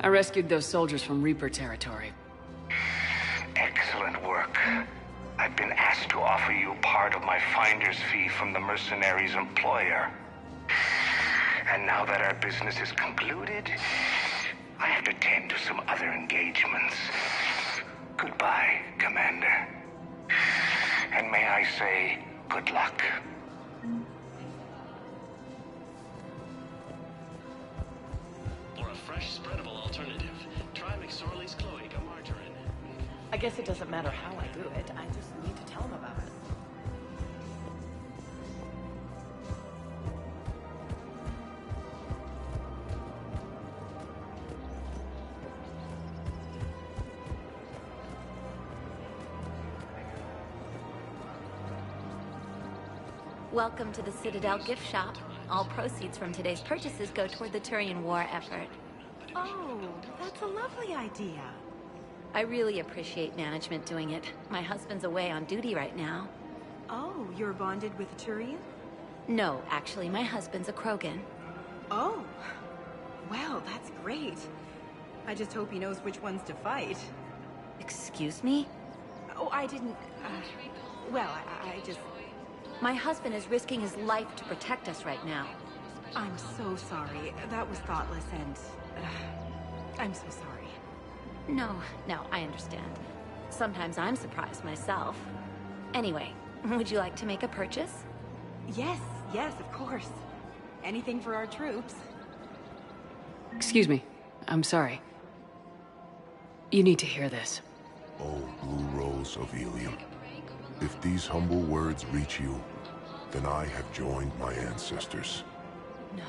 I rescued those soldiers from Reaper territory. Excellent work. I've been asked to offer you part of my finder's fee from the mercenary's employer. And now that our business is concluded, I have to tend to some other engagements. Goodbye, Commander. And may I say, good luck. For a fresh, spreadable alternative, try McSorley's Cloaca Margarine. I guess it doesn't matter how I do it. I just need to tell him about it. Welcome to the Citadel gift shop. All proceeds from today's purchases go toward the Turian War effort. Oh, that's a lovely idea. I really appreciate management doing it. My husband's away on duty right now. Oh, you're bonded with a Turian? No, actually, my husband's a Krogan. Oh, well, that's great. I just hope he knows which ones to fight. Excuse me? Oh, I didn't... well, I just... My husband is risking his life to protect us right now. I'm so sorry. That was thoughtless and... I'm so sorry. No, I understand. Sometimes I'm surprised myself. Anyway, would you like to make a purchase? Yes, of course. Anything for our troops. Excuse me. I'm sorry. You need to hear this. Oh, Blue Rose of Ilium. If these humble words reach you, then I have joined my ancestors. No.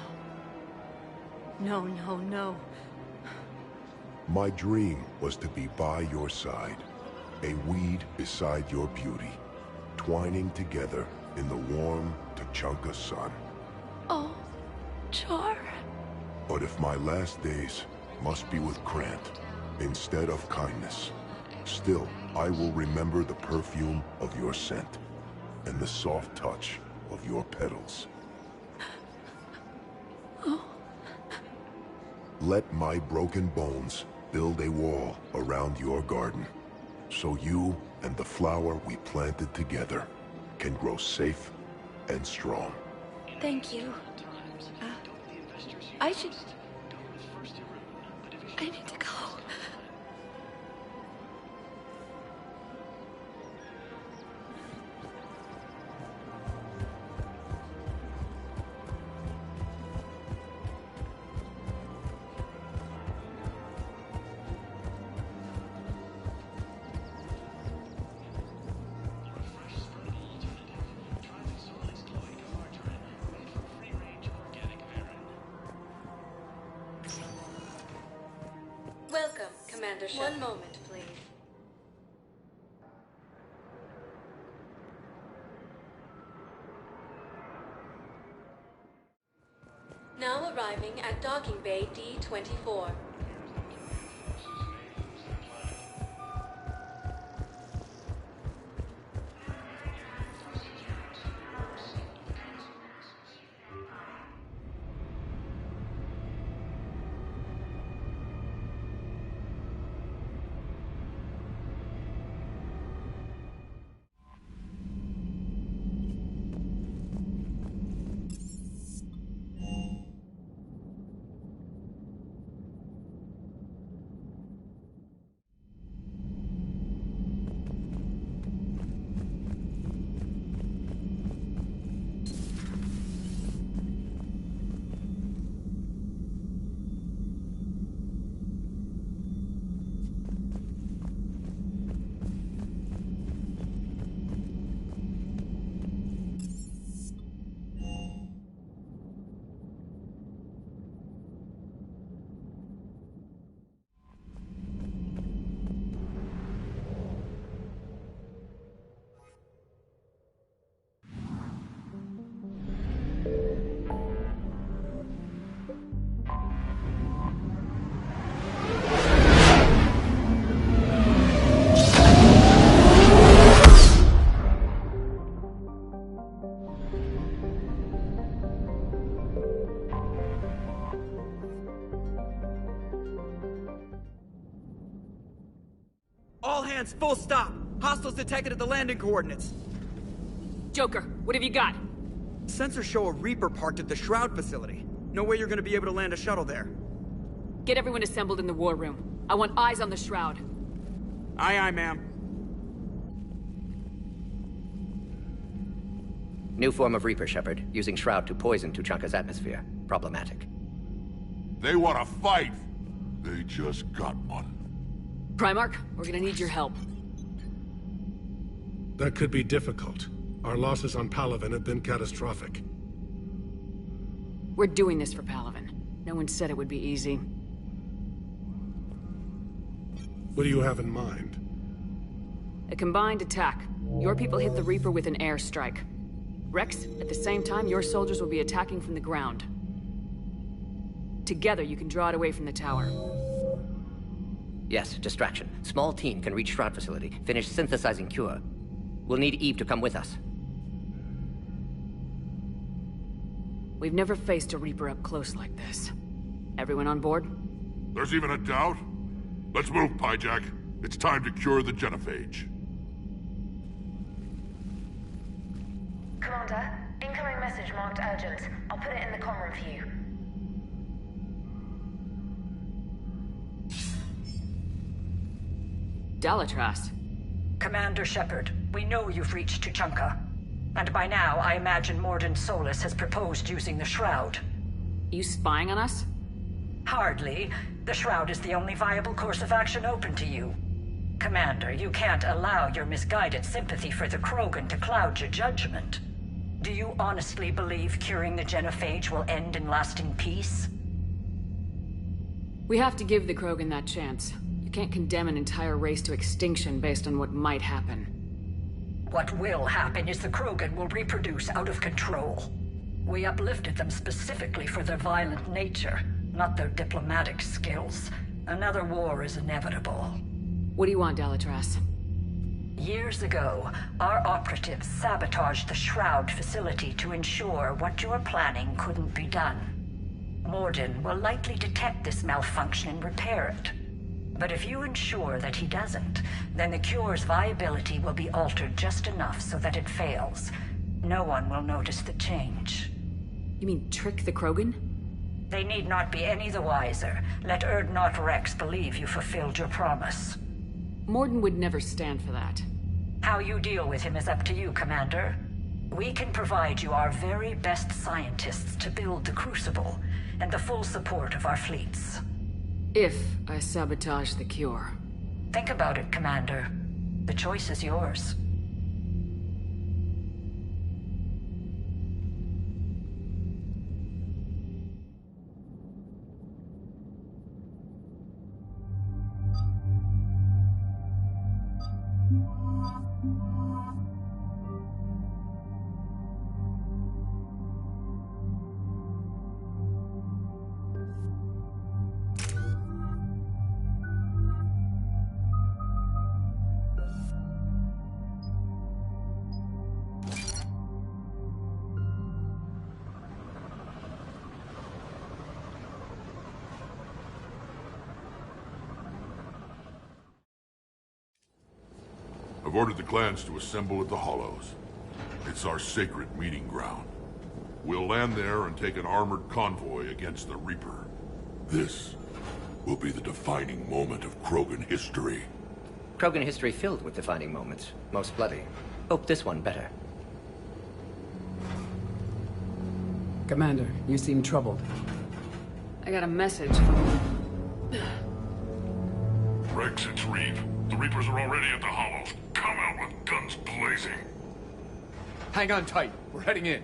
My dream was to be by your side, a weed beside your beauty, twining together in the warm Tachanka sun. Oh, Char. But if my last days must be with Krant instead of kindness, still I will remember the perfume of your scent and the soft touch of your petals. Oh. Let my broken bones build a wall around your garden, so you and the flower we planted together can grow safe and strong. Thank you. I need to go. Welcome, Commander Shep. One moment, please. Now arriving at Docking Bay D-24. chance, full stop. Hostiles detected at the landing coordinates. Joker, what have you got? Sensors show a Reaper parked at the Shroud facility. No way you're gonna be able to land a shuttle there. Get everyone assembled in the war room. I want eyes on the Shroud. Aye, aye, ma'am. New form of Reaper, Shepard, using Shroud to poison Tuchanka's atmosphere. Problematic. They want to fight! They just got one. Primarch, we're gonna need your help. That could be difficult. Our losses on Palaven have been catastrophic. We're doing this for Palaven. No one said it would be easy. What do you have in mind? A combined attack. Your people hit the Reaper with an airstrike. Rex, at the same time, your soldiers will be attacking from the ground. Together, you can draw it away from the tower. Yes, distraction. Small team can reach Shroud facility, finish synthesizing Cure. We'll need Eve to come with us. We've never faced a Reaper up close like this. Everyone on board? There's even a doubt? Let's move, Pyjack. It's time to cure the genophage. Commander, incoming message marked urgent. I'll put it in the comm room for you. Dalatras. Commander Shepard, we know you've reached Tuchanka. And by now, I imagine Mordin Solus has proposed using the Shroud. You spying on us? Hardly. The Shroud is the only viable course of action open to you. Commander, you can't allow your misguided sympathy for the Krogan to cloud your judgment. Do you honestly believe curing the genophage will end in lasting peace? We have to give the Krogan that chance. You can't condemn an entire race to extinction based on what might happen. What will happen is the Krogan will reproduce out of control. We uplifted them specifically for their violent nature, not their diplomatic skills. Another war is inevitable. What do you want, Dalatras? Years ago, our operatives sabotaged the Shroud facility to ensure what you are planning couldn't be done. Mordin will likely detect this malfunction and repair it. But if you ensure that he doesn't, then the cure's viability will be altered just enough so that it fails. No one will notice the change. You mean trick the Krogan? They need not be any the wiser. Let Urdnot Rex believe you fulfilled your promise. Mordin would never stand for that. How you deal with him is up to you, Commander. We can provide you our very best scientists to build the Crucible, and the full support of our fleets. If I sabotage the cure. Think about it, Commander. The choice is yours. I've ordered the clans to assemble at the Hollows. It's our sacred meeting ground. We'll land there and take an armored convoy against the Reaper. This will be the defining moment of Krogan history. Krogan history filled with defining moments. Most bloody. Hope this one better. Commander, you seem troubled. I got a message. Rex, it's Reeve. The Reapers are already at the Hollows. Come out with guns blazing. Hang on tight. We're heading in.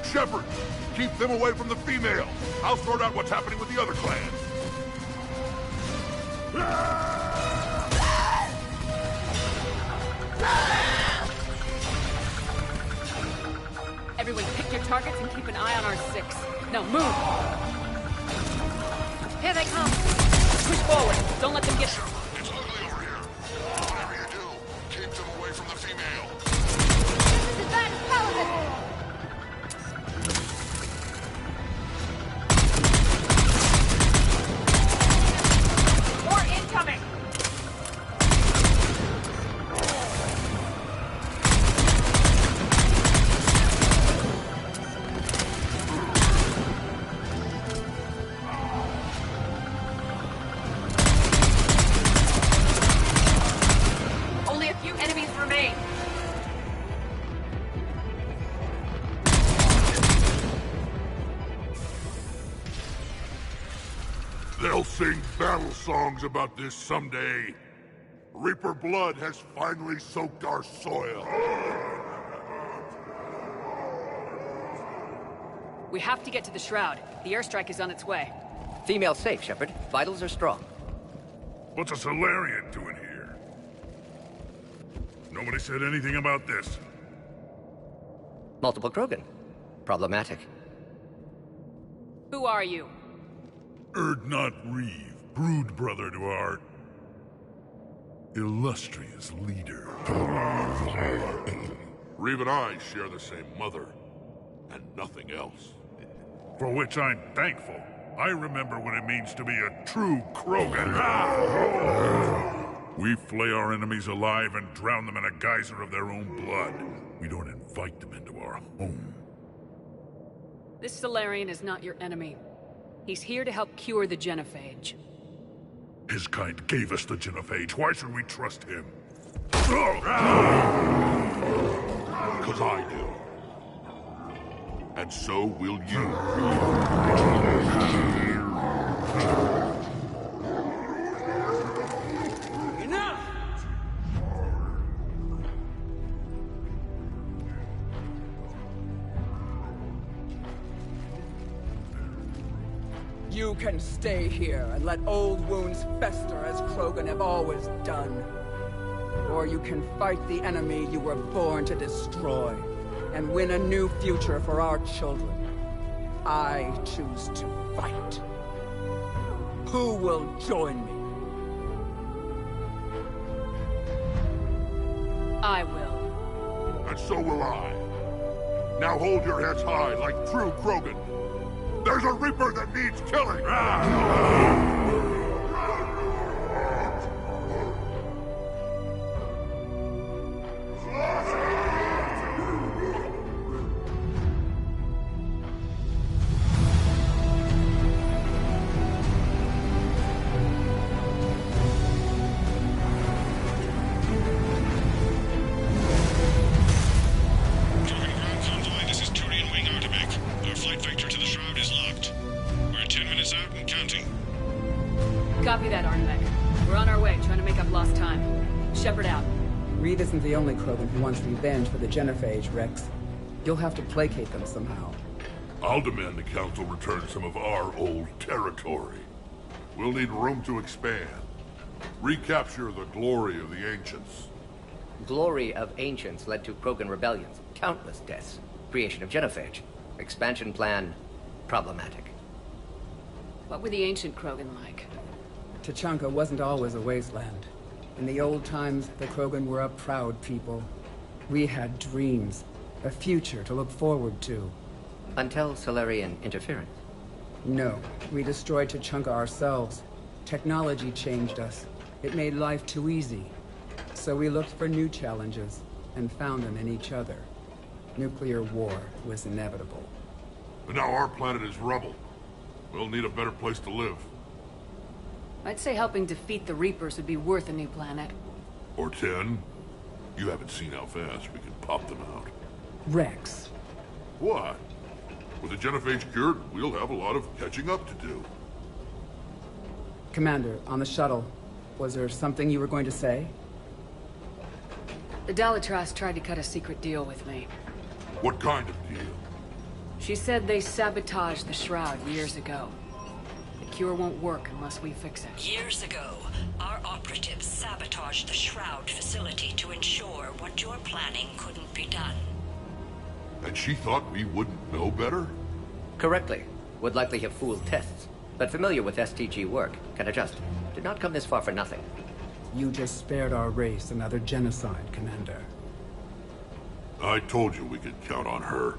Shepard, keep them away from the females. I'll sort out what's happening with the other clans. Everyone pick your targets and keep an eye on our 6. Now move! Here they come! Push forward! Don't let them get you! It's ugly over here. sing battle songs about this someday. Reaper blood has finally soaked our soil. We have to get to the Shroud. The airstrike is on its way. Female safe, Shepard. Vitals are strong. What's a Solarian doing here? Nobody said anything about this. Multiple Krogan. Problematic. Who are you? Erdnot Reeve, brood brother to our illustrious leader. Reeve and I share the same mother, and nothing else. For which I'm thankful. I remember what it means to be a true Krogan. We flay our enemies alive and drown them in a geyser of their own blood. We don't invite them into our home. This Solarian is not your enemy. He's here to help cure the genophage. His kind gave us the genophage. Why should we trust him? Because I do. And so will you. Enough! You can stay here and let old wounds fester as Krogan have always done. Or you can fight the enemy you were born to destroy and win a new future for our children. I choose to fight. Who will join me? I will. And so will I. Now hold your heads high like true Krogan. There's a Reaper that needs killing! Copy that, Artemek. We're on our way, trying to make up lost time. Shepard out. Reed isn't the only Krogan who wants revenge for the genophage, Rex. You'll have to placate them somehow. I'll demand the Council return some of our old territory. We'll need room to expand. Recapture the glory of the Ancients. Glory of Ancients led to Krogan rebellions, countless deaths, creation of genophage. Expansion plan, problematic. What were the ancient Krogan like? Tachanka wasn't always a wasteland. In the old times, the Krogan were a proud people. We had dreams, a future to look forward to. Until Solarian interference. No, we destroyed Tachanka ourselves. Technology changed us. It made life too easy. So we looked for new challenges, and found them in each other. Nuclear war was inevitable. But now our planet is rubble. We'll need a better place to live. I'd say helping defeat the Reapers would be worth a new planet. Or 10. You haven't seen how fast we can pop them out. Rex. What? With the genophage cured, we'll have a lot of catching up to do. Commander, on the shuttle, was there something you were going to say? The Dalitras tried to cut a secret deal with me. What kind of deal? She said they sabotaged the Shroud years ago. The cure won't work unless we fix it. Years ago, our operatives sabotaged the Shroud facility to ensure what you're planning couldn't be done. And she thought we wouldn't know better? Correctly. Would likely have fooled tests, but familiar with STG work, can adjust. Did not come this far for nothing. You just spared our race another genocide, Commander. I told you we could count on her.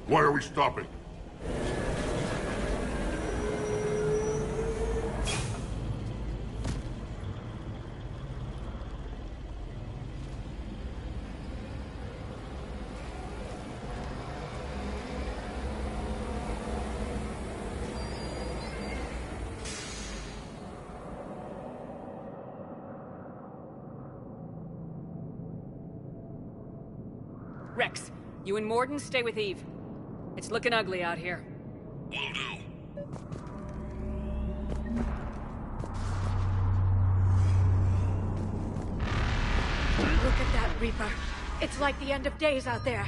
Why are we stopping? Rex, you and Morden stay with Eve. It's looking ugly out here. Will do. Look at that, Reaper. It's like the end of days out there.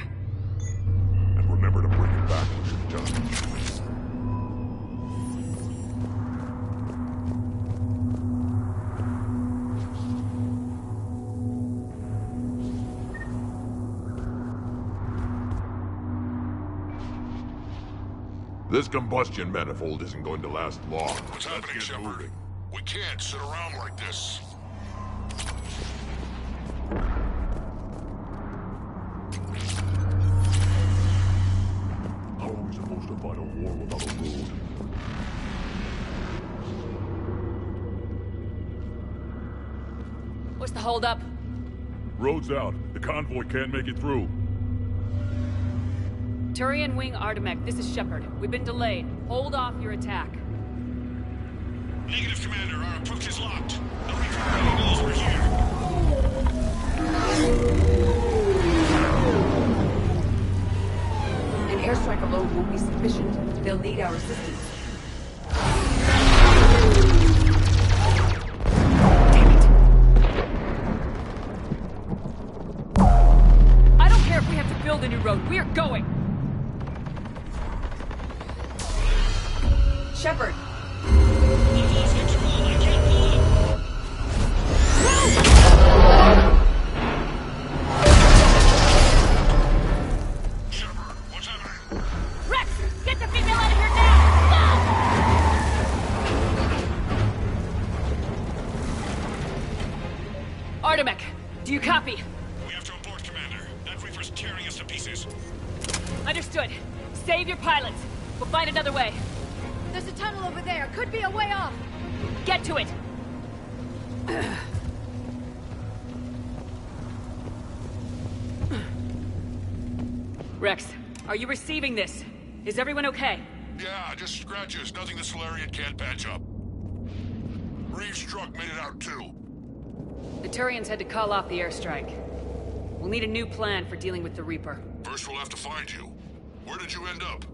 And remember to bring it back when you're done. This combustion manifold isn't going to last long. What's happening, Shepard? We can't sit around like this. How are we supposed to fight a war without a road? What's the holdup? Road's out. The convoy can't make it through. Turian Wing Artemek, this is Shepard. We've been delayed. Hold off your attack. Negative, Commander. Our approach is locked. The Reaper already knows we're here. An airstrike alone won't be sufficient. They'll need our assistance. Damn it! I don't care if we have to build a new road. We are going! Shepard! We've lost control. I can't pull up. Shepard, what's happening? Rex! Get the female out of here now! Artemek, do you copy? We have to abort, Commander. That Reaper's tearing us to pieces. Understood. Save your pilots. We'll find another way. There's a tunnel over there. Could be a way off. Get to it! Rex, are you receiving this? Is everyone okay? Yeah, just scratches. Nothing the Solarian can't patch up. Reeves' truck made it out too. The Turians had to call off the airstrike. We'll need a new plan for dealing with the Reaper. First we'll have to find you. Where did you end up?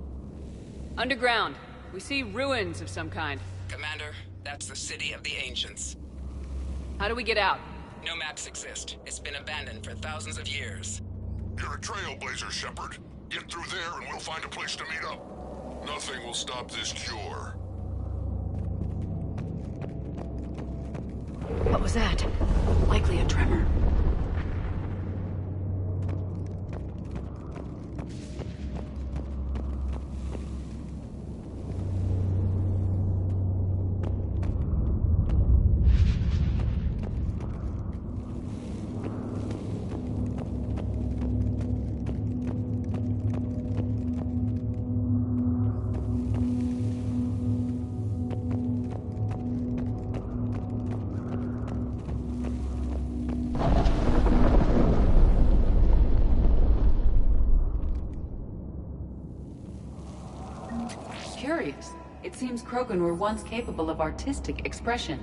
Underground. We see ruins of some kind. Commander, that's the City of the Ancients. How do we get out? No maps exist. It's been abandoned for thousands of years. You're a trailblazer, Shepard. Get through there and we'll find a place to meet up. Nothing will stop this cure. What was that? Likely a tremor. Curious. It seems Krogan were once capable of artistic expression.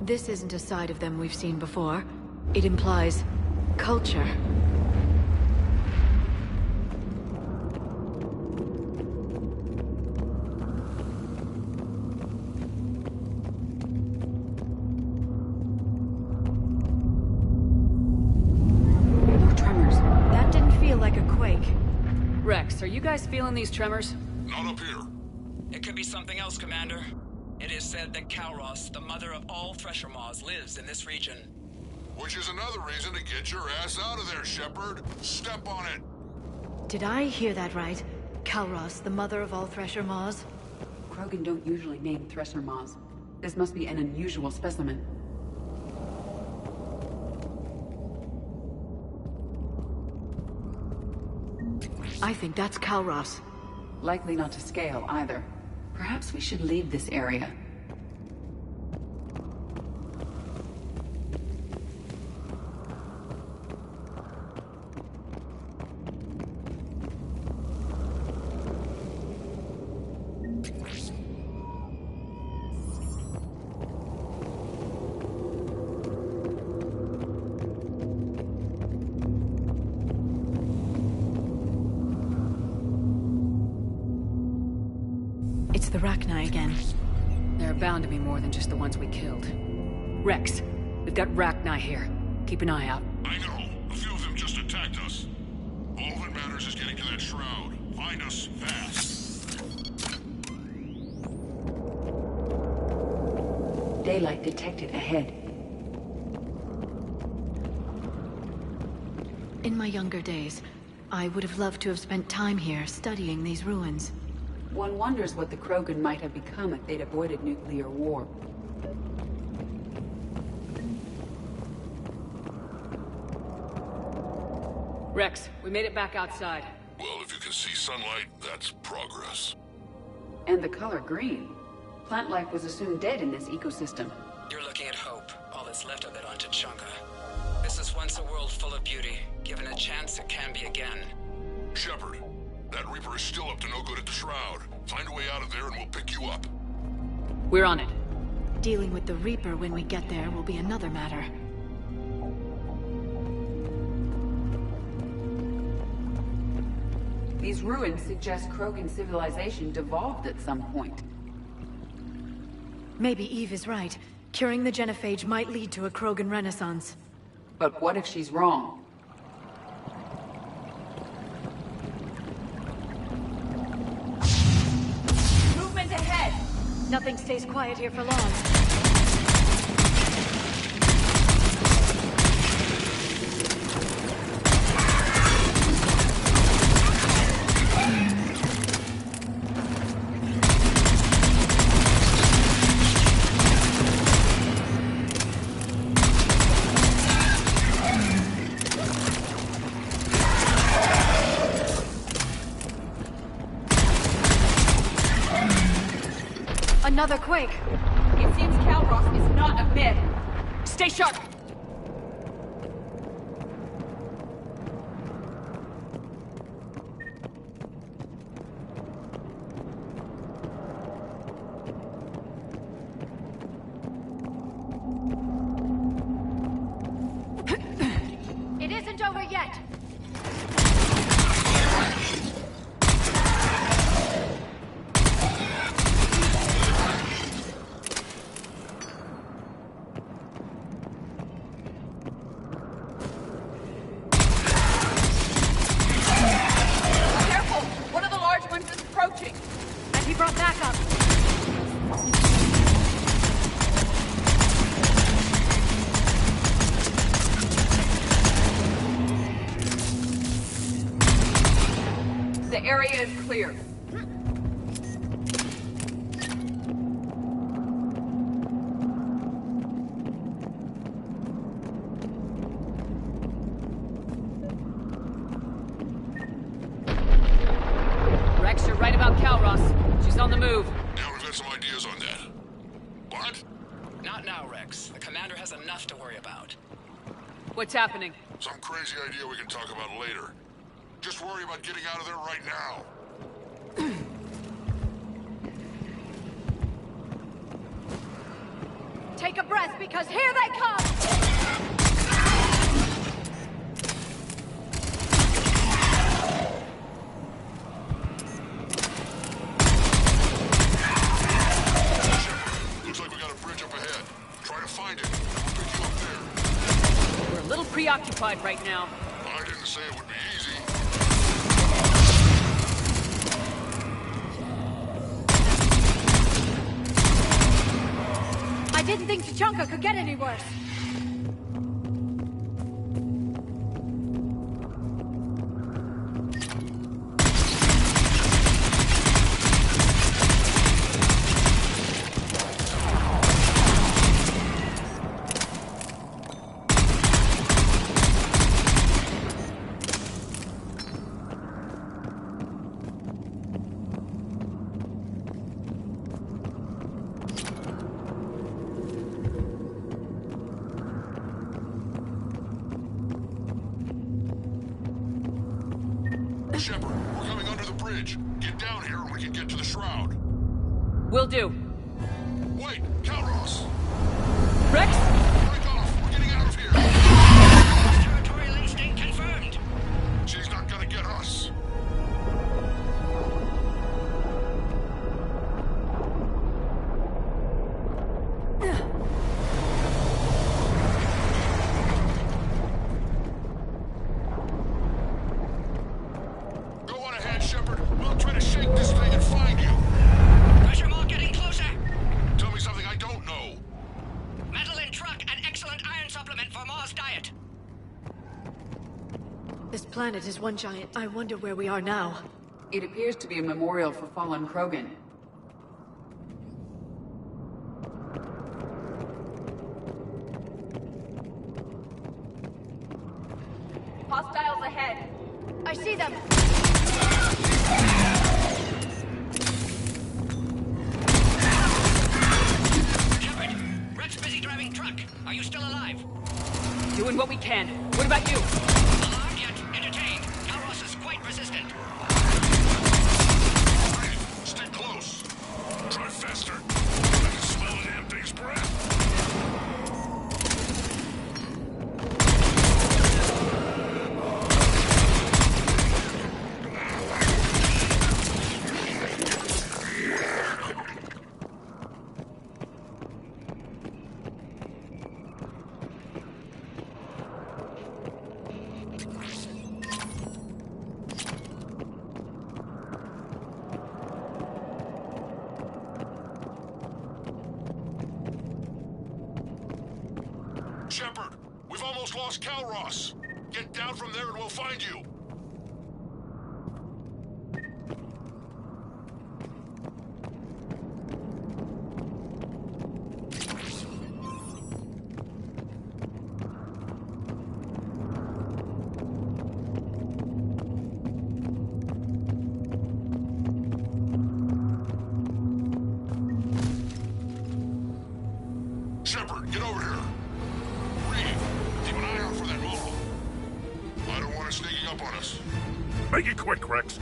This isn't a side of them we've seen before. It implies culture. More tremors. That didn't feel like a quake. Rex, are you guys feeling these tremors? Not up here. It could be something else, Commander. It is said that Kalros, the mother of all Thresher Maws, lives in this region. Which is another reason to get your ass out of there, Shepard. Step on it. Did I hear that right? Kalros, the mother of all Thresher Maws? Krogan don't usually name Thresher Maws. This must be an unusual specimen. I think that's Kalros. Likely not to scale, either. Perhaps we should leave this area. the Rachni again. There are bound to be more than just the ones we killed. Rex, we've got Rachni here. Keep an eye out. I know. A few of them just attacked us. All that matters is getting to that shroud. Find us fast. Daylight detected ahead. In my younger days, I would have loved to have spent time here studying these ruins. One wonders what the Krogan might have become if they'd avoided nuclear war. Rex, we made it back outside. Well, if you can see sunlight, that's progress. And the color green. Plant life was assumed dead in this ecosystem. You're looking at hope, all that's left of it on Tachanka. This is once a world full of beauty. Given a chance, it can be again. Shepard, that Reaper is still up to no good at the Shroud. Find a way out of there and we'll pick you up. We're on it. Dealing with the Reaper when we get there will be another matter. These ruins suggest Krogan civilization devolved at some point. Maybe Eve is right. Curing the genophage might lead to a Krogan renaissance. But what if she's wrong? Movement ahead! Nothing stays quiet here for long. Another quake! It seems Calros is not a myth. Stay sharp! It isn't over yet! The area is clear. Rex, you're right about Calros. She's on the move. Now we've got some ideas on that. What? Not now, Rex. The commander has enough to worry about. What's happening? Some crazy idea we can talk about later. Just worry about getting out of there right now. Take a breath, because here they come! Looks like we got a bridge up ahead. Try to find it. We'll pick you up there. We're a little preoccupied right now. I didn't say it would be easy. I didn't think Tachanka could get any worse. Shepard, we're coming under the bridge. Get down here and we can get to the Shroud. Will do. Wait, Calros! Rex? Break off! We're getting out of here! Territorial instinct confirmed. She's not gonna get us. a Mars diet. This planet is one giant. I wonder where we are now. It appears to be a memorial for fallen Krogan. Hostiles ahead. I see them. Shepard, Rex busy driving truck. Are you still alive? Doing what we can. What about you? Alarmed yet entertained. Kalros is quite resistant. Stay close. Drive faster. I can smell the damn thing's breath. Shepard, we've almost lost Kalros. Get down from there and we'll find you. Shepard, get over here. Reed, keep an eye out for that mole. I don't want it sneaking up on us. Make it quick, Rex.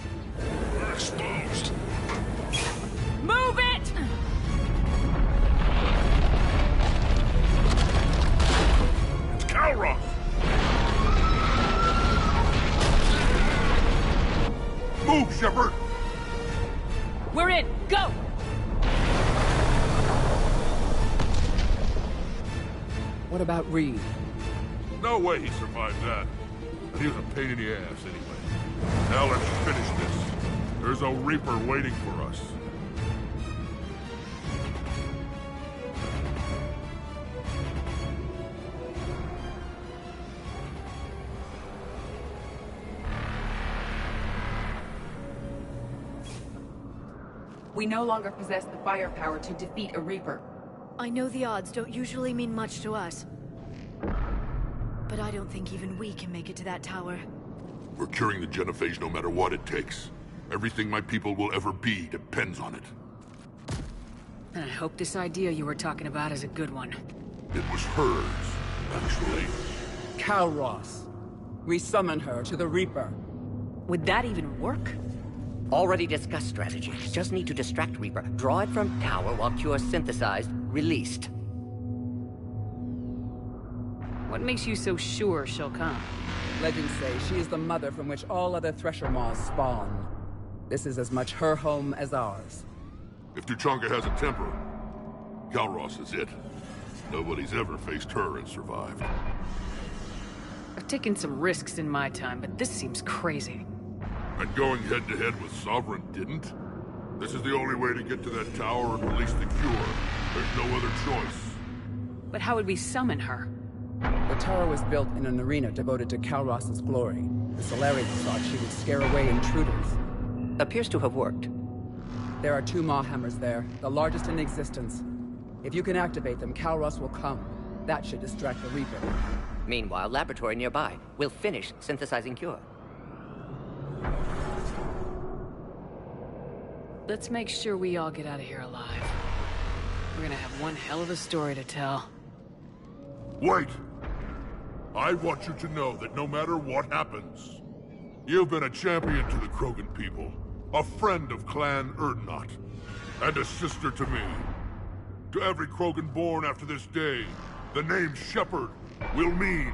We're exposed. Move it! It's Kalros! Move, Shepard! We're in. Go! What about Reed? No way he survived that. And he was a pain in the ass anyway. Now let's finish this. There's a Reaper waiting for us. We no longer possess the firepower to defeat a Reaper. I know the odds don't usually mean much to us. But I don't think even we can make it to that tower. We're curing the genophage no matter what it takes. Everything my people will ever be depends on it. I hope this idea you were talking about is a good one. It was hers, actually. Kalros. We summon her to the Reaper. Would that even work? Already discussed strategy. Just need to distract Reaper. Draw it from tower while Cure synthesized, released. What makes you so sure she'll come? Legends say she is the mother from which all other Thresher Maws spawned. This is as much her home as ours. If Tuchanka has a temper, Kalros is it. Nobody's ever faced her and survived. I've taken some risks in my time, but this seems crazy. And going head-to-head with Sovereign didn't? This is the only way to get to that tower and release the Cure. There's no other choice. But how would we summon her? The tower was built in an arena devoted to Kalros' glory. The Solarians thought she would scare away intruders. Appears to have worked. There are 2 Maw hammers there, the largest in existence. If you can activate them, Kalros will come. That should distract the Reaper. Meanwhile, laboratory nearby. We'll finish synthesizing Cure. Let's make sure we all get out of here alive. We're gonna have one hell of a story to tell. Wait! I want you to know that no matter what happens, you've been a champion to the Krogan people, a friend of Clan Erdnot, and a sister to me. To every Krogan born after this day, the name Shepard will mean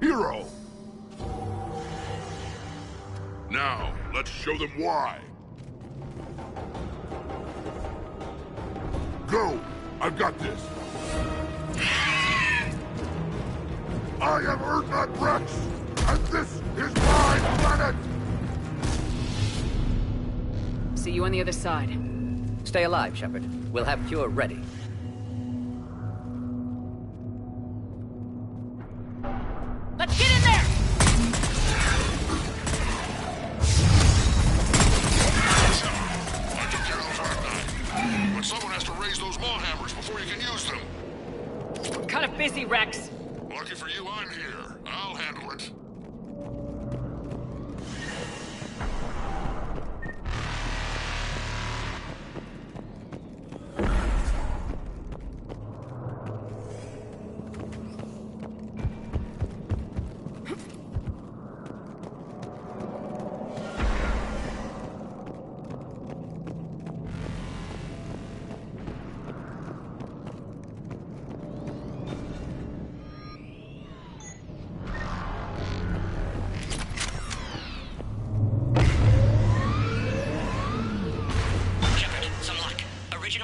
hero. Now, let's show them why. Go! I've got this! I am Erdnot Rex, and this is my planet! See you on the other side. Stay alive, Shepard. We'll have Cure ready. Let's get in there! I took care of those hard nine. But someone has to raise those maw hammers before you can use them. We're kind of busy, Rex. Lucky for you, I'm here. I'll handle it.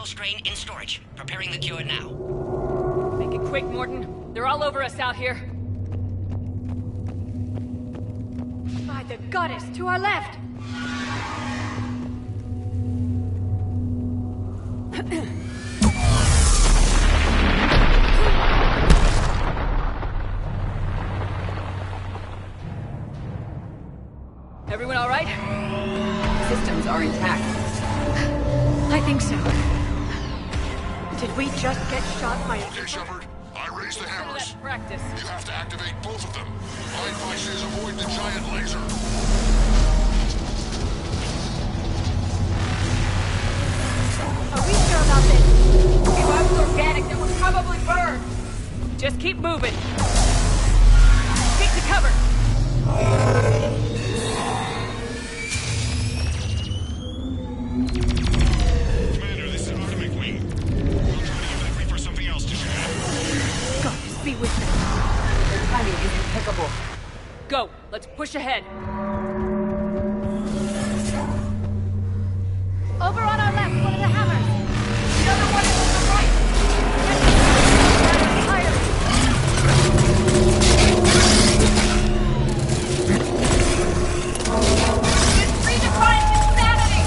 Strain in storage. Preparing the cure now. Make it quick, Morton. They're all over us out here. By the goddess, to our left! Everyone all right? Systems are intact. I think so. Did we just get shot by... Okay, Shepard. I raised the hammers. Practice. You have to activate both of them. My advice is avoid the giant laser. Are we sure about this? If I was organic, that would probably burn. Just keep moving. Get to cover. Be with them. Their timing is impeccable. Go. Let's push ahead. Over on our left, one of the hammers. The other one is on the right. This redefines insanity!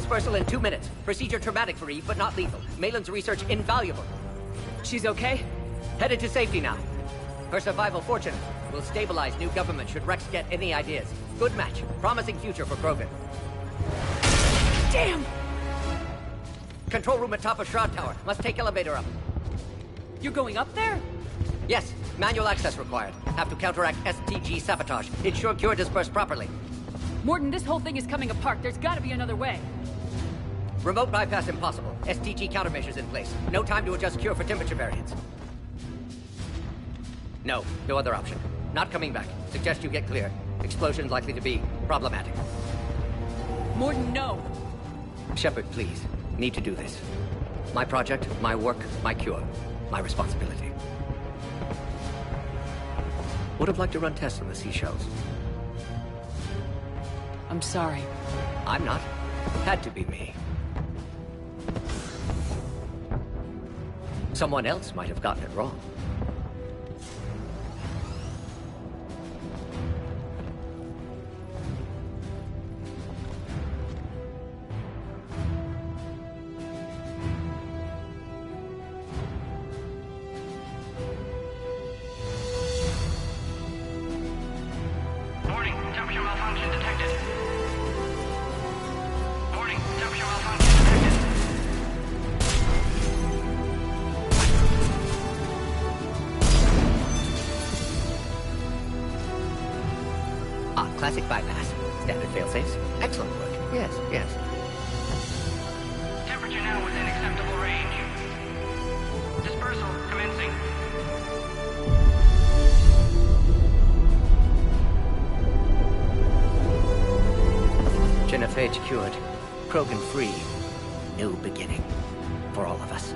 dispersal in 2 minutes. Procedure traumatic for Eve, but not lethal. Malin's research invaluable. She's okay? Headed to safety now. Her survival fortunate. Will stabilize new government should Rex get any ideas. Good match. Promising future for Krogan. Damn! Control room at top of Shroud Tower. Must take elevator up. You're going up there? Yes. Manual access required. Have to counteract STG sabotage. Ensure cure dispersed properly. Morton, this whole thing is coming apart. There's gotta be another way. Remote bypass impossible. STG countermeasures in place. No time to adjust cure for temperature variance. No other option. Not coming back. Suggest you get clear. Explosion's likely to be problematic. Morton, no. Shepard, please. Need to do this. My project, my work, my cure. My responsibility. Would have liked to run tests on the seashells. I'm sorry. I'm not. Had to be me. Someone else might have gotten it wrong. Classic bypass. Standard failsafes. Excellent work. Yes. Temperature now within acceptable range. Dispersal commencing. Genophage cured. Krogan free. New beginning. For all of us.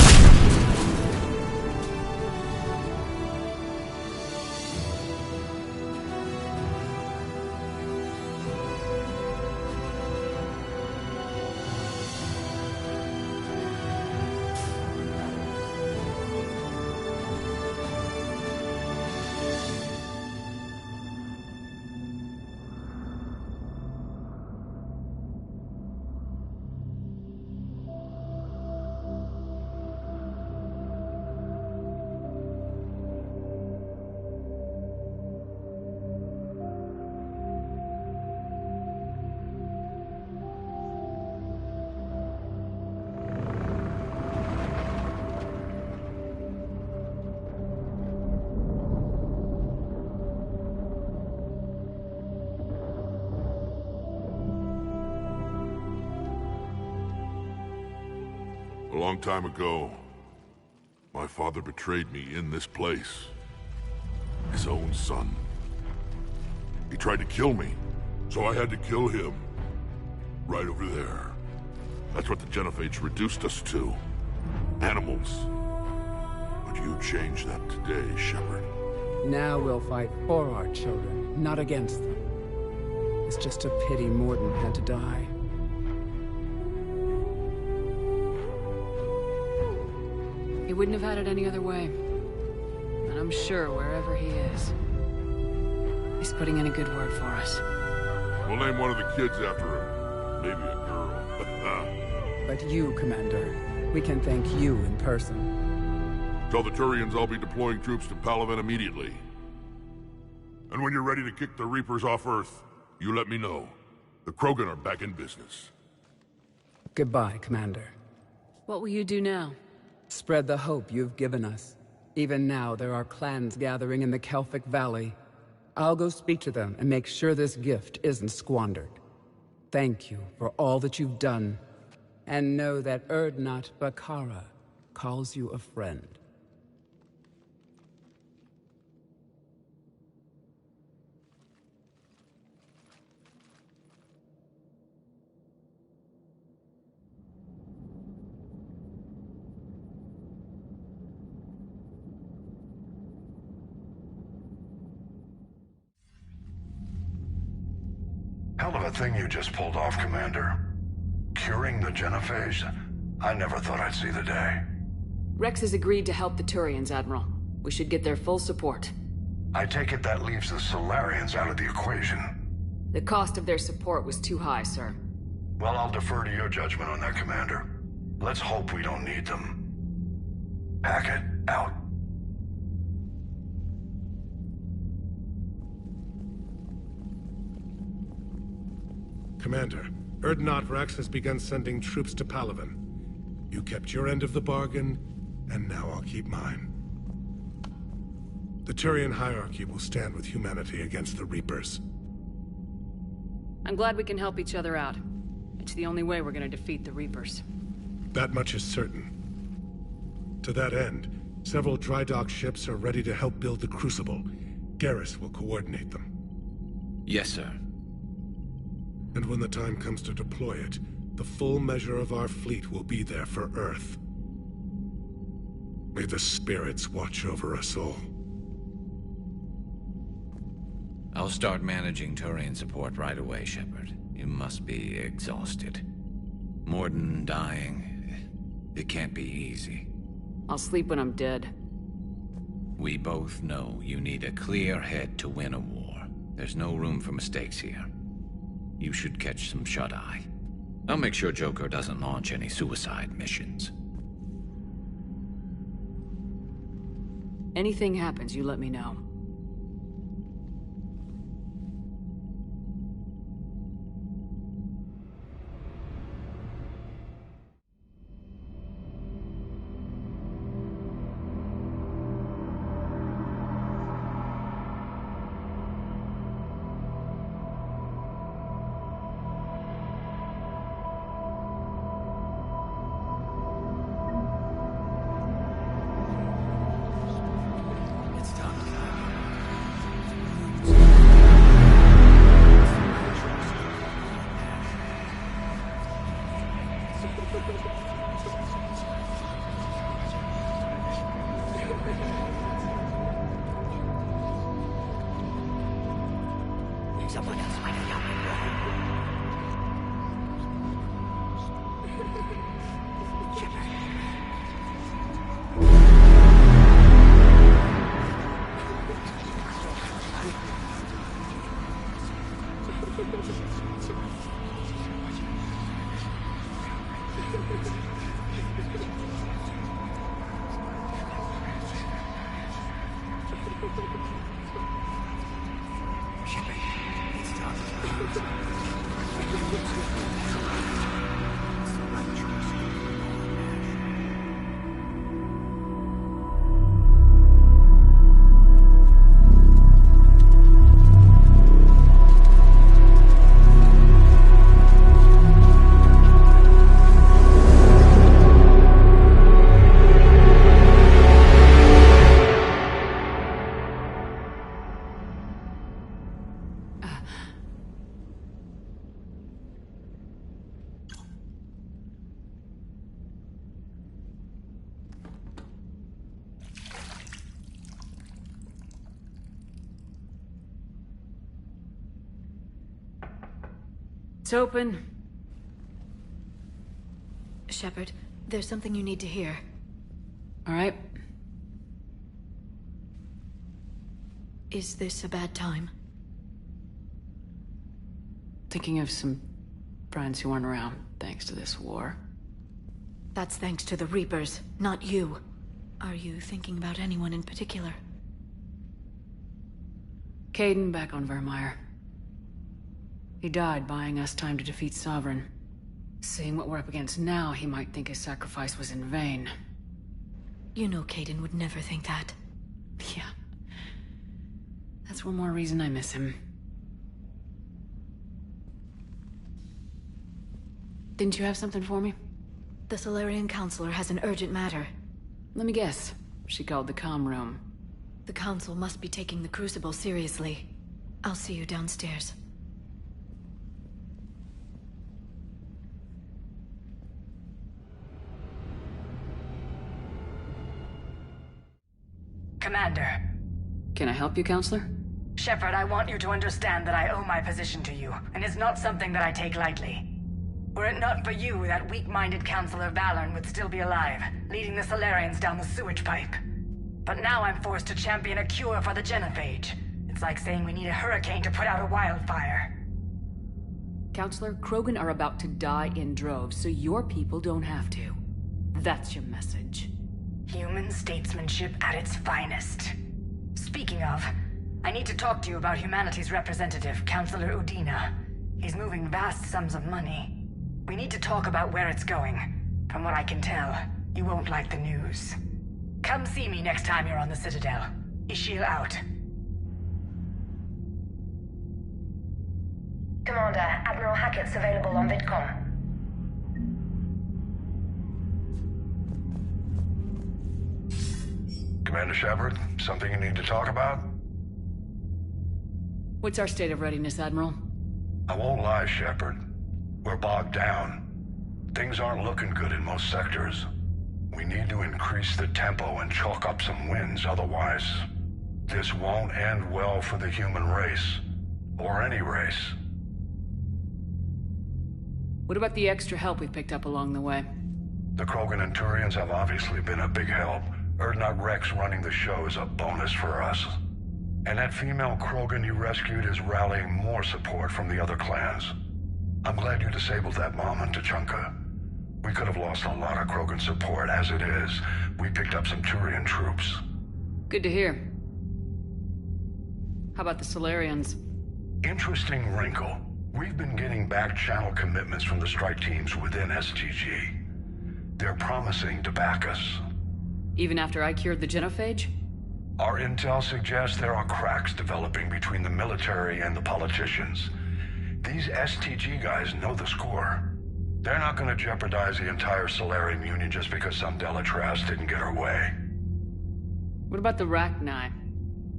A long time ago, my father betrayed me in this place. His own son. He tried to kill me, so I had to kill him. Right over there. That's what the Genophages reduced us to. Animals. But you changed that today, Shepard. Now we'll fight for our children, not against them. It's just a pity Morton had to die. He wouldn't have had it any other way. And I'm sure wherever he is, he's putting in a good word for us. We'll name one of the kids after him. Maybe a girl. But you, Commander, we can thank you in person. Tell the Turians I'll be deploying troops to Palaven immediately. And when you're ready to kick the Reapers off Earth, you let me know. The Krogan are back in business. Goodbye, Commander. What will you do now? Spread the hope you've given us. Even now, there are clans gathering in the Kelphic Valley. I'll go speak to them and make sure this gift isn't squandered. Thank you for all that you've done. And know that Urdnot Bakara calls you a friend. Hell of a thing you just pulled off, Commander. Curing the Genophage? I never thought I'd see the day. Rex has agreed to help the Turians, Admiral. We should get their full support. I take it that leaves the Solarians out of the equation. The cost of their support was too high, sir. Well, I'll defer to your judgment on that, Commander. Let's hope we don't need them. Hackett, out. Commander, Urdnot Rex has begun sending troops to Palaven. You kept your end of the bargain, and now I'll keep mine. The Turian hierarchy will stand with humanity against the Reapers. I'm glad we can help each other out. It's the only way we're gonna defeat the Reapers. That much is certain. To that end, several dry dock ships are ready to help build the Crucible. Garrus will coordinate them. Yes, sir. And when the time comes to deploy it, the full measure of our fleet will be there for Earth. May the spirits watch over us all. I'll start managing Turian support right away, Shepard. You must be exhausted. Morden dying. It can't be easy. I'll sleep when I'm dead. We both know you need a clear head to win a war. There's no room for mistakes here. You should catch some shut-eye. I'll make sure Joker doesn't launch any suicide missions. Anything happens, you let me know. Someone else might have done it wrong. It's open. Shepard, there's something you need to hear. All right. Is this a bad time? Thinking of some friends who aren't around thanks to this war. That's thanks to the Reapers, not you. Are you thinking about anyone in particular? Caden back on Vermeer. He died buying us time to defeat Sovereign. Seeing what we're up against now, he might think his sacrifice was in vain. You know Caden would never think that. Yeah. That's one more reason I miss him. Didn't you have something for me? The Solarian Counselor has an urgent matter. Let me guess. She called the comm room. The Council must be taking the Crucible seriously. I'll see you downstairs. Commander. Can I help you, Counselor? Shepard, I want you to understand that I owe my position to you, and it's not something that I take lightly. Were it not for you, that weak-minded Counselor Valorn would still be alive, leading the Solarians down the sewage pipe. But now I'm forced to champion a cure for the genophage. It's like saying we need a hurricane to put out a wildfire. Counselor, Krogan are about to die in droves, so your people don't have to. That's your message. Human statesmanship at its finest. Speaking of, I need to talk to you about humanity's representative, Counselor Udina. He's moving vast sums of money. We need to talk about where it's going. From what I can tell, you won't like the news. Come see me next time you're on the Citadel. Ishil out. Commander, Admiral Hackett's available on VidCom. Commander Shepard, something you need to talk about? What's our state of readiness, Admiral? I won't lie, Shepard. We're bogged down. Things aren't looking good in most sectors. We need to increase the tempo and chalk up some wins, otherwise this won't end well for the human race. Or any race. What about the extra help we picked up along the way? The Krogan and Turians have obviously been a big help. Urdnot Rex running the show is a bonus for us. And that female Krogan you rescued is rallying more support from the other clans. I'm glad you disabled that bomb in TゥWe could have lost a lot of Krogan support. As it is, we picked up some Turian troops. Good to hear. How about the Solarians? Interesting wrinkle. We've been getting back-channel commitments from the strike teams within STG. They're promising to back us. Even after I cured the genophage? Our intel suggests there are cracks developing between the military and the politicians. These STG guys know the score. They're not going to jeopardize the entire Solarian Union just because some Delatras didn't get her way. What about the Rachni?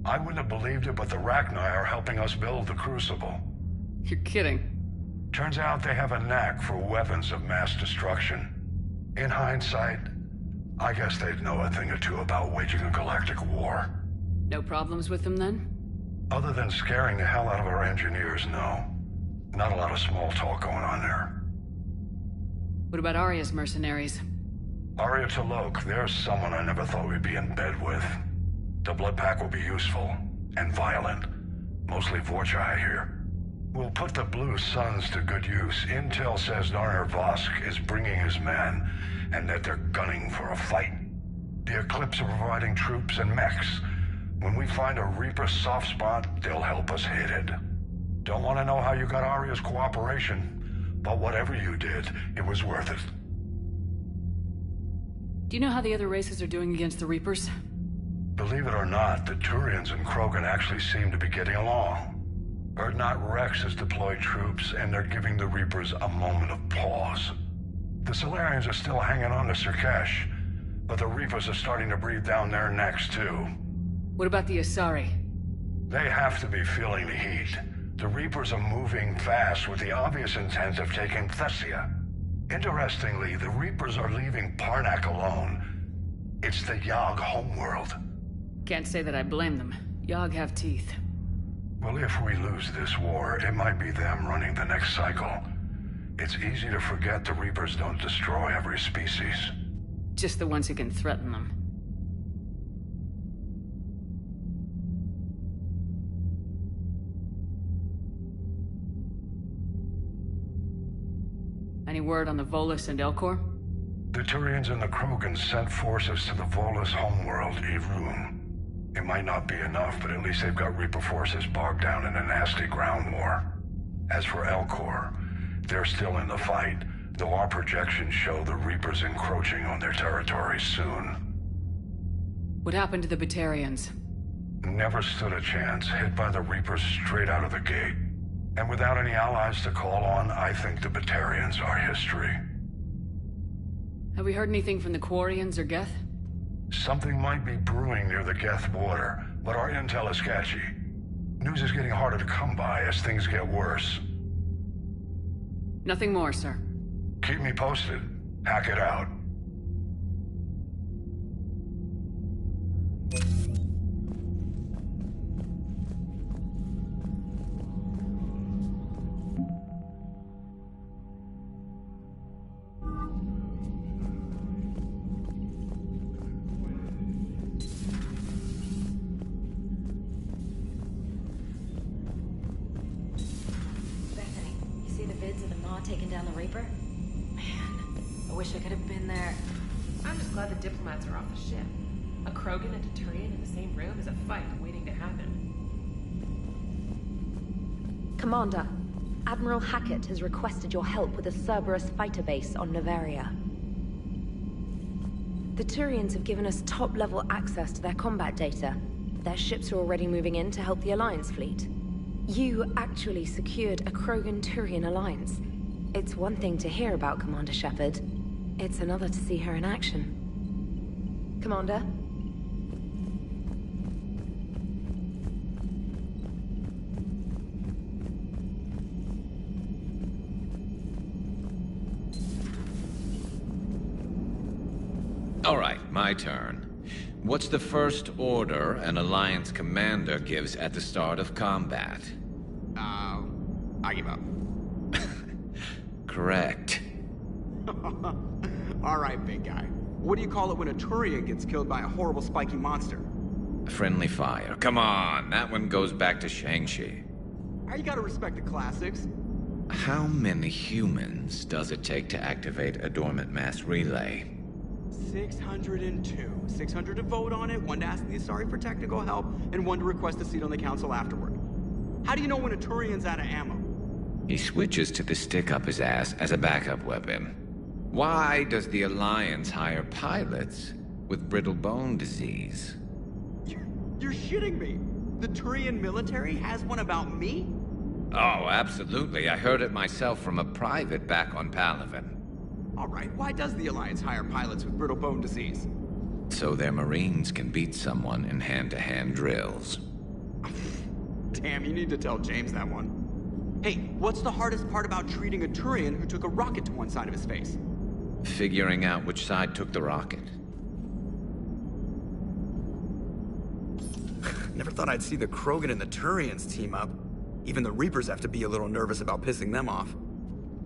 I wouldn't have believed it, but the Rachni are helping us build the Crucible. You're kidding. Turns out they have a knack for weapons of mass destruction. In hindsight, I guess they'd know a thing or two about waging a galactic war. No problems with them then? Other than scaring the hell out of our engineers, no. Not a lot of small talk going on there. What about Arya's mercenaries? Arya T'Loak, there's someone I never thought we'd be in bed with. The blood pack will be useful, and violent. Mostly Vorcha, I hear. We'll put the Blue Suns to good use. Intel says Narner Vosk is bringing his men, and that they're gunning for a fight. The Eclipse are providing troops and mechs. When we find a Reaper soft spot, they'll help us hit it. Don't want to know how you got Arya's cooperation, but whatever you did, it was worth it. Do you know how the other races are doing against the Reapers? Believe it or not, the Turians and Krogan actually seem to be getting along. Urdnot Rex has deployed troops, and they're giving the Reapers a moment of pause. The Solarians are still hanging on to Sirkesh, but the Reapers are starting to breathe down their necks, too. What about the Asari? They have to be feeling the heat. The Reapers are moving fast with the obvious intent of taking Thessia. Interestingly, the Reapers are leaving Parnak alone. It's the Yogg homeworld. Can't say that I blame them. Yogg have teeth. Well, if we lose this war, it might be them running the next cycle. It's easy to forget the Reapers don't destroy every species. Just the ones who can threaten them. Any word on the Volus and Elcor? The Turians and the Krogan sent forces to the Volus homeworld, Irun. It might not be enough, but at least they've got Reaper forces bogged down in a nasty ground war. As for Elcor, they're still in the fight, though our projections show the Reapers encroaching on their territory soon. What happened to the Batarians? Never stood a chance, hit by the Reapers straight out of the gate. And without any allies to call on, I think the Batarians are history. Have we heard anything from the Quarians or Geth? Something might be brewing near the Geth border, but our intel is sketchy. News is getting harder to come by as things get worse. Nothing more, sir. Keep me posted. Hack it out. Shaw taking down the Reaper? Man, I wish I could have been there. I'm just glad the diplomats are off the ship. A Krogan and a Turian in the same room is a fight waiting to happen. Commander, Admiral Hackett has requested your help with a Cerberus fighter base on Novaria. The Turians have given us top-level access to their combat data. Their ships are already moving in to help the Alliance fleet. You actually secured a Krogan-Turian alliance. It's one thing to hear about Commander Shepard. It's another to see her in action. Commander? All right, my turn. What's the first order an Alliance commander gives at the start of combat? I give up. Correct. All right, big guy. What do you call it when a Turian gets killed by a horrible spiky monster? Friendly fire. Come on, that one goes back to Shang-Chi. You gotta respect the classics. How many humans does it take to activate a dormant mass relay? 602. 600 to vote on it, 1 to ask the Asari for technical help, and 1 to request a seat on the council afterward. How do you know when a Turian's out of ammo? He switches to the stick up his ass as a backup weapon. Why does the Alliance hire pilots with brittle bone disease? You're shitting me. The Turian military has one about me? Oh, absolutely. I heard it myself from a private back on Palaven. All right, why does the Alliance hire pilots with brittle bone disease? So their Marines can beat someone in hand-to-hand drills. Damn, you need to tell James that one. Hey, what's the hardest part about treating a Turian who took a rocket to one side of his face? Figuring out which side took the rocket. Never thought I'd see the Krogan and the Turians team up. Even the Reapers have to be a little nervous about pissing them off.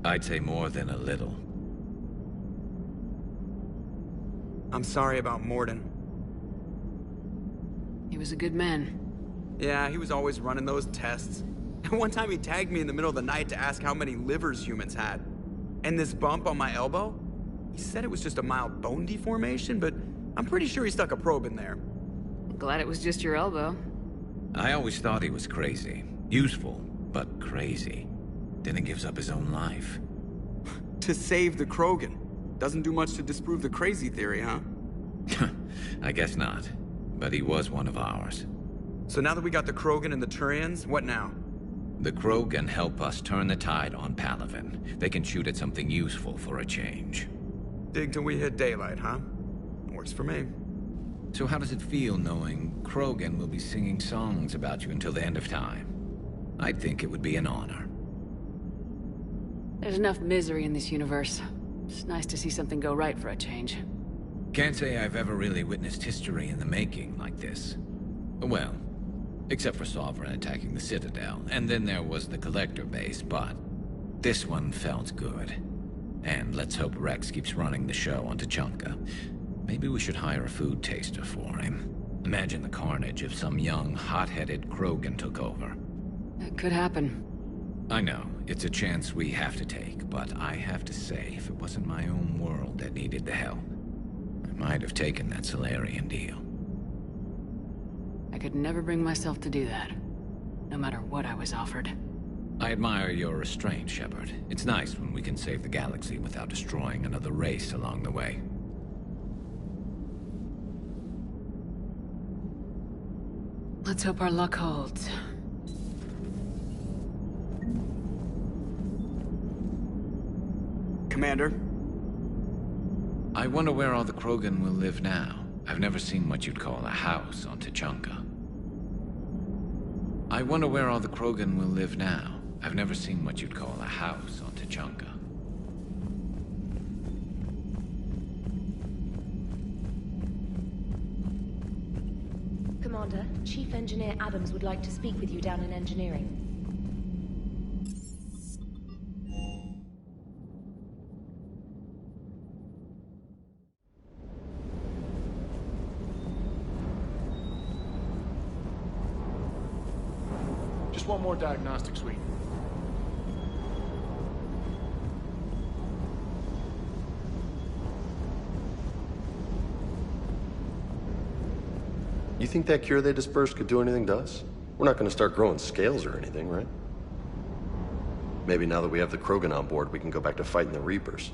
I'd say more than a little. I'm sorry about Morden. He was a good man. Yeah, he was always running those tests. And one time he tagged me in the middle of the night to ask how many livers humans had. And this bump on my elbow? He said it was just a mild bone deformation, but I'm pretty sure he stuck a probe in there. Glad it was just your elbow. I always thought he was crazy. Useful, but crazy. Then he gives up his own life. To save the Krogan. Doesn't do much to disprove the crazy theory, huh? I guess not. But he was one of ours. So now that we got the Krogan and the Turians, what now? The Krogan help us turn the tide on Palaven. They can shoot at something useful for a change. Dig till we hit daylight, huh? Works for me. So how does it feel knowing Krogan will be singing songs about you until the end of time? I'd think it would be an honor. There's enough misery in this universe. It's nice to see something go right for a change. Can't say I've ever really witnessed history in the making like this. Well, except for Sovereign attacking the Citadel, and then there was the Collector base, but this one felt good. And let's hope Rex keeps running the show on TゥMaybe we should hire a food taster for him. Imagine the carnage if some young, hot-headed Krogan took over. That could happen. I know, it's a chance we have to take, but I have to say, if it wasn't my own world that needed the help, I might have taken that Solarian deal. I could never bring myself to do that, no matter what I was offered. I admire your restraint, Shepard. It's nice when we can save the galaxy without destroying another race along the way. Let's hope our luck holds. Commander? I wonder where all the Krogan will live now. I've never seen what you'd call a house on TゥI wonder where all the Krogan will live now. I've never seen what you'd call a house on TゥCommander, Chief Engineer Adams would like to speak with you down in engineering. Just one more diagnostic suite. You think that cure they dispersed could do anything to us? We're not gonna start growing scales or anything, right? Maybe now that we have the Krogan on board, we can go back to fighting the Reapers.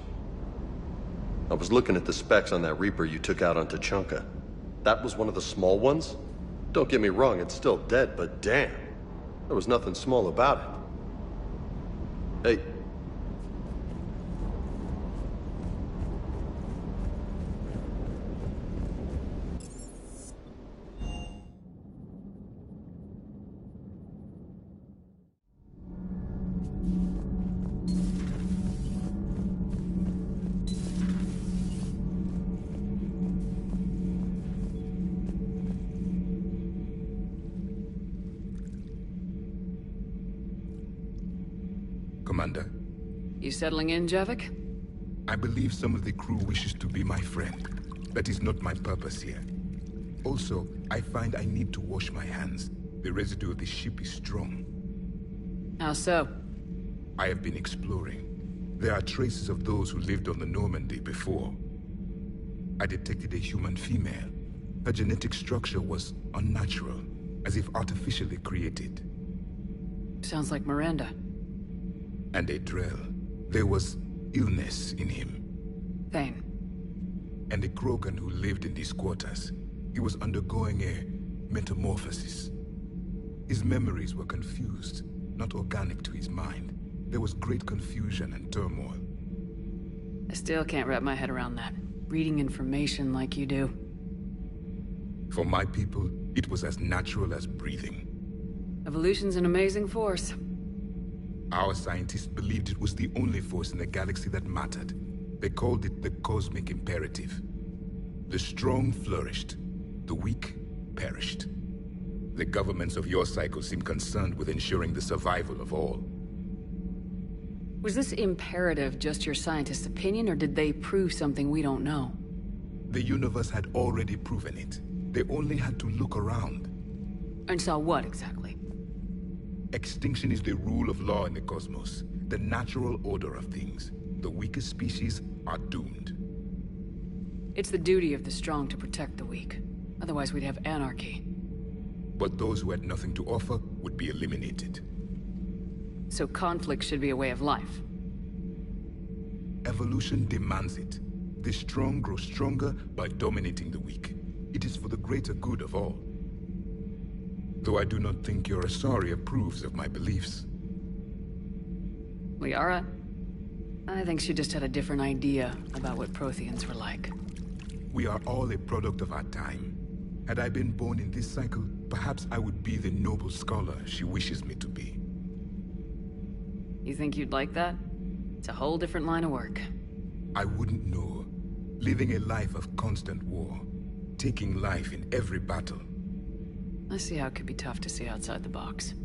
I was looking at the specs on that Reaper you took out on Tゥチャンカ. That was one of the small ones? Don't get me wrong, it's still dead, but damn. There was nothing small about it. Hey. Commander. You settling in, Javik? I believe some of the crew wishes to be my friend. That is not my purpose here. Also, I find I need to wash my hands. The residue of the ship is strong. How so? I have been exploring. There are traces of those who lived on the Normandy before. I detected a human female. Her genetic structure was unnatural, as if artificially created. Sounds like Miranda. And a Drell. There was illness in him. Thane. And a Krogan who lived in these quarters. He was undergoing a metamorphosis. His memories were confused, not organic to his mind. There was great confusion and turmoil. I still can't wrap my head around that. Reading information like you do. For my people, it was as natural as breathing. Evolution's an amazing force. Our scientists believed it was the only force in the galaxy that mattered. They called it the cosmic imperative. The strong flourished. The weak perished. The governments of your cycle seem concerned with ensuring the survival of all. Was this imperative just your scientists' opinion, or did they prove something we don't know? The universe had already proven it. They only had to look around. And saw what, exactly? Extinction is the rule of law in the cosmos. The natural order of things. The weakest species are doomed. It's the duty of the strong to protect the weak. Otherwise we'd have anarchy. But those who had nothing to offer would be eliminated. So conflict should be a way of life. Evolution demands it. The strong grow stronger by dominating the weak. It is for the greater good of all. Though I do not think your Asari approves of my beliefs. Liara? I think she just had a different idea about what Protheans were like. We are all a product of our time. Had I been born in this cycle, perhaps I would be the noble scholar she wishes me to be. You think you'd like that? It's a whole different line of work. I wouldn't know. Living a life of constant war. Taking life in every battle. I see how it could be tough to see outside the box.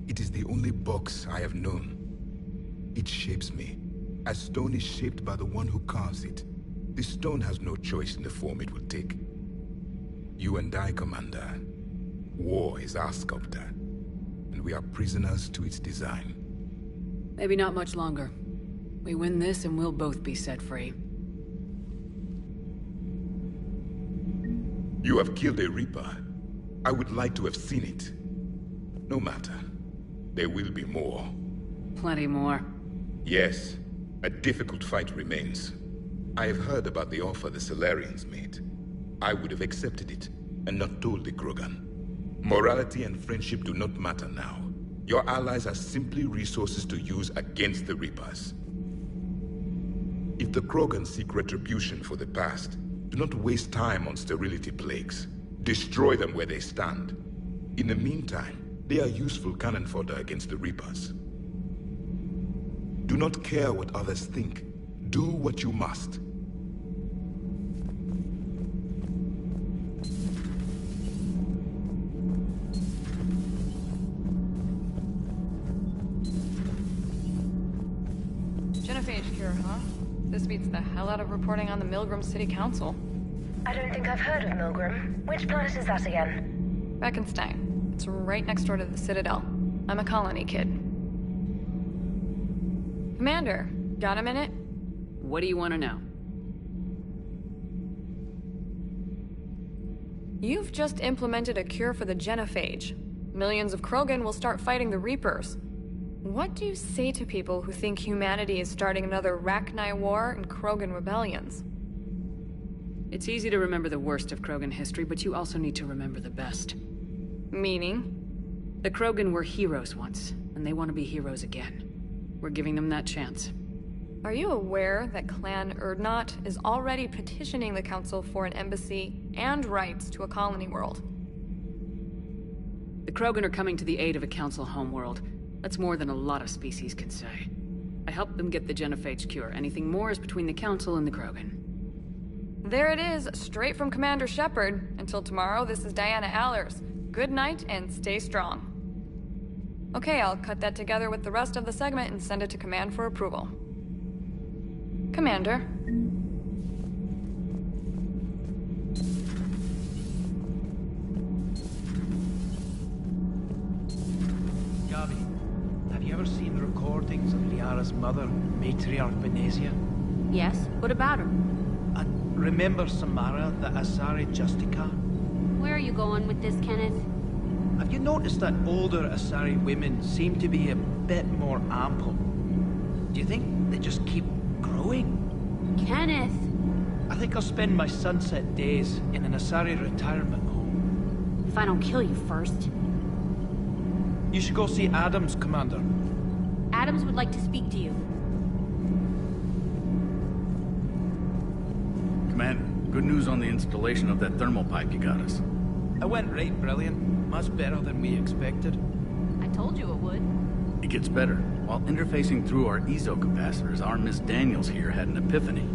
It is the only box I have known. It shapes me, as stone is shaped by the one who carves it. This stone has no choice in the form it will take. You and I, Commander. War is our sculptor, and we are prisoners to its design. Maybe not much longer. We win this and we'll both be set free. You have killed a Reaper. I would like to have seen it. No matter. There will be more. Plenty more. Yes. A difficult fight remains. I have heard about the offer the Solarians made. I would have accepted it, and not told the Krogan. Morality and friendship do not matter now. Your allies are simply resources to use against the Reapers. If the Krogan seek retribution for the past, do not waste time on sterility plagues. Destroy them where they stand. In the meantime, they are useful cannon fodder against the Reapers. Do not care what others think. Do what you must. Genophage cure, huh? This beats the hell out of reporting on the Milgram City Council. I don't think I've heard of Milgram. Which planet is that again? Beckenstein. It's right next door to the Citadel. I'm a colony kid. Commander, got a minute? What do you want to know? You've just implemented a cure for the genophage. Millions of Krogan will start fighting the Reapers. What do you say to people who think humanity is starting another Rachni War and Krogan rebellions? It's easy to remember the worst of Krogan history, but you also need to remember the best. Meaning? The Krogan were heroes once, and they want to be heroes again. We're giving them that chance. Are you aware that Clan Urdnot is already petitioning the Council for an embassy and rights to a colony world? The Krogan are coming to the aid of a Council homeworld. That's more than a lot of species can say. I helped them get the genophage cure. Anything more is between the Council and the Krogan. There it is, straight from Commander Shepard. Until tomorrow, this is Diana Allers. Good night and stay strong. Okay, I'll cut that together with the rest of the segment and send it to Command for approval. Commander. Gavi, have you ever seen the recordings of Liara's mother, Matriarch Benezia? Yes, what about her? And remember Samara, the Asari Justica? Where are you going with this, Kenneth? Have you noticed that older Asari women seem to be a bit more ample? Do you think they just keep growing? Kenneth! I think I'll spend my sunset days in an Asari retirement home. If I don't kill you first. You should go see Adams, Commander. Adams would like to speak to you. Commander, good news on the installation of that thermal pipe you got us. It went right brilliant. Much better than we expected. I told you it would. It gets better. While interfacing through our ezo capacitors, our Miss Daniels here had an epiphany.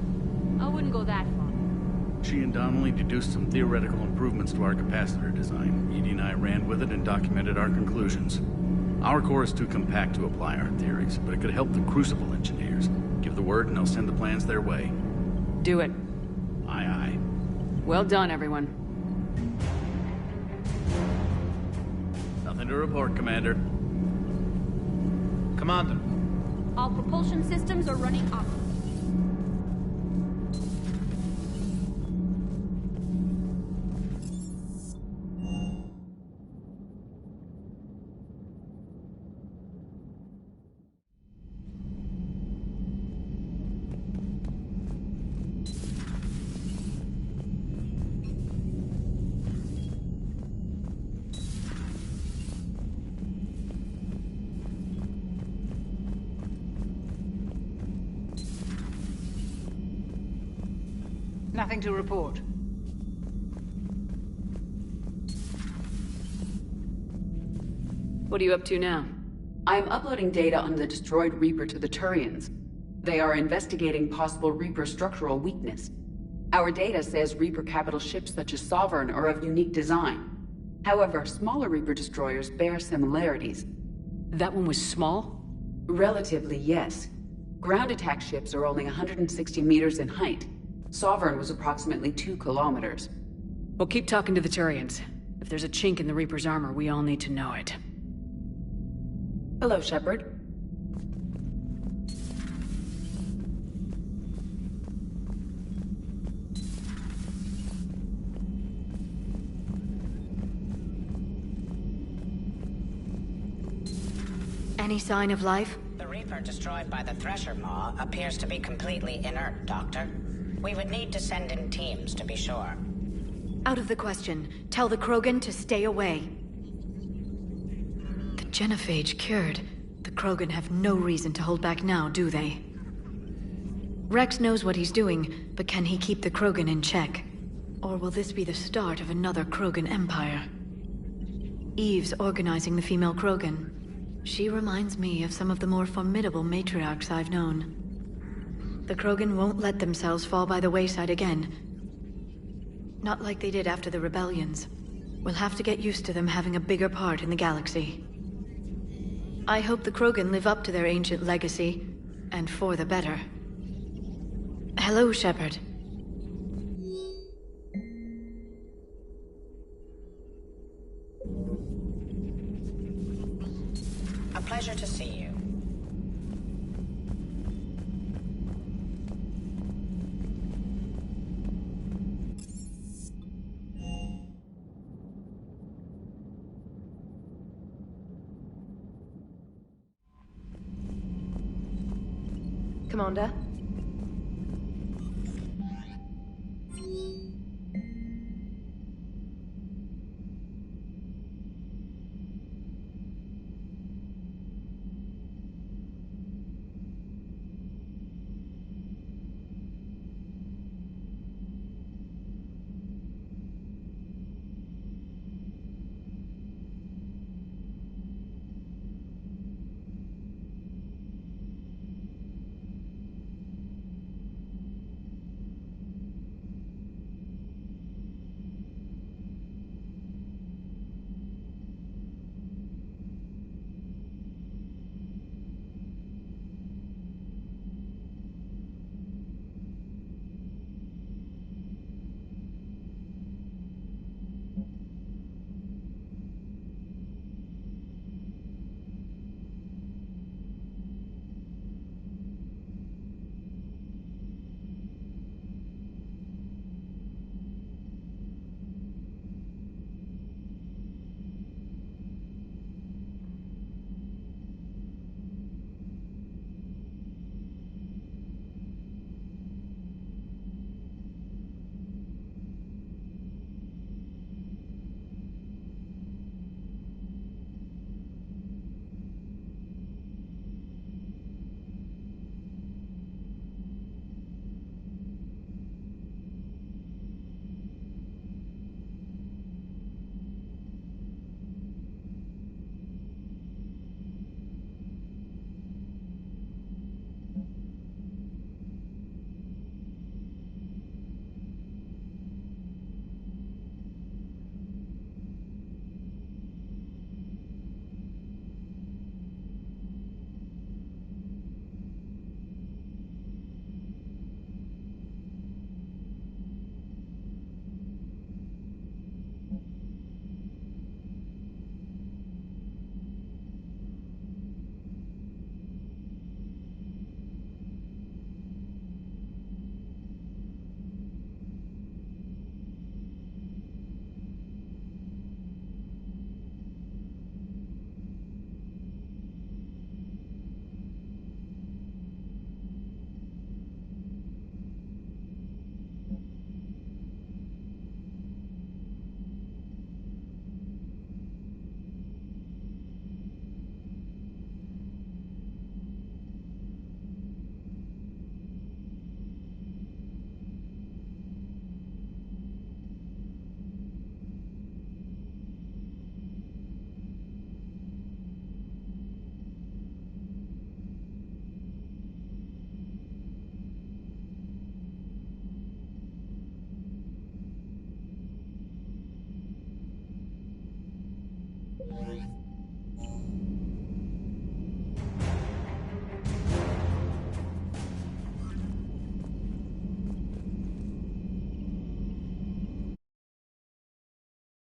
I wouldn't go that far. She and Donnelly deduced some theoretical improvements to our capacitor design. Edie and I ran with it and documented our conclusions. Our core is too compact to apply our theories, but it could help the Crucible engineers. Give the word and they'll send the plans their way. Do it. Aye, aye. Well done, everyone. Nothing to report, Commander. Commander. All propulsion systems are running optimally. Nothing to report. What are you up to now? I am uploading data on the destroyed Reaper to the Turians. They are investigating possible Reaper structural weakness. Our data says Reaper capital ships such as Sovereign are of unique design. However, smaller Reaper destroyers bear similarities. That one was small? Relatively, yes. Ground attack ships are only 160 meters in height. Sovereign was approximately 2 kilometers. Well, keep talking to the Turians. If there's a chink in the Reaper's armor, we all need to know it. Hello, Shepard. Any sign of life? The Reaper destroyed by the Thresher Maw appears to be completely inert, Doctor. We would need to send in teams to be sure. Out of the question. Tell the Krogan to stay away. The genophage cured. The Krogan have no reason to hold back now, do they? Rex knows what he's doing, but can he keep the Krogan in check? Or will this be the start of another Krogan empire? Eve's organizing the female Krogan. She reminds me of some of the more formidable matriarchs I've known. The Krogan won't let themselves fall by the wayside again. Not like they did after the rebellions. We'll have to get used to them having a bigger part in the galaxy. I hope the Krogan live up to their ancient legacy, and for the better. Hello, Shepard. A pleasure to see you. Commander.